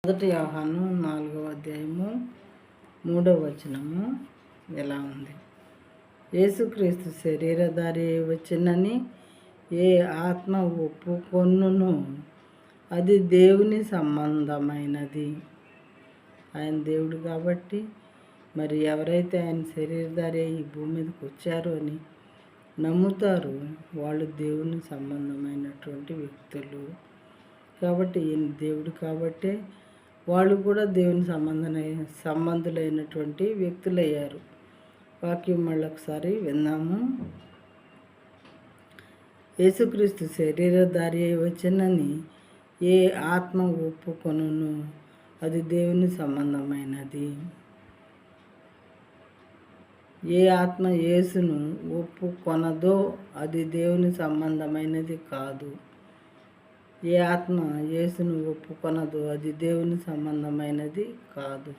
మొదటి యోహాను 4వ అధ్యాయము 3వ వచనము ఎలా ఉంది? యేసుక్రీస్తు శరీరధారి వచ్చినని ఏ ఆత్మ ఒప్పుకొనునో అది దేవుని సంబంధమైనది. ఆయన దేవుడు కాబట్టి మరి ఎవరైతే ఆయన శరీరధారి ఈ భూమి మీదకి వచ్చారు అని నమ్ముతారు వాళ్ళు దేవుని సంబంధమైనటువంటి వ్యక్తులు. కాబట్టి ఈయన దేవుడు కాబట్టే వాళ్ళు కూడా దేవుని సంబంధులైనటువంటి వ్యక్తులయ్యారు. వాక్యం మళ్ళొకసారి విందాము. యేసుక్రీస్తు శరీరధారి అయి వచ్చినని ఏ ఆత్మ ఒప్పుకొనునో అది దేవుని సంబంధమైనది. ఏ ఆత్మ యేసును ఒప్పుకొనదో అది దేవుని సంబంధమైనది కాదు. ఏ ఆత్మ యేసును ఒప్పుకొనదో అది దేవుని సంబంధమైనది కాదు.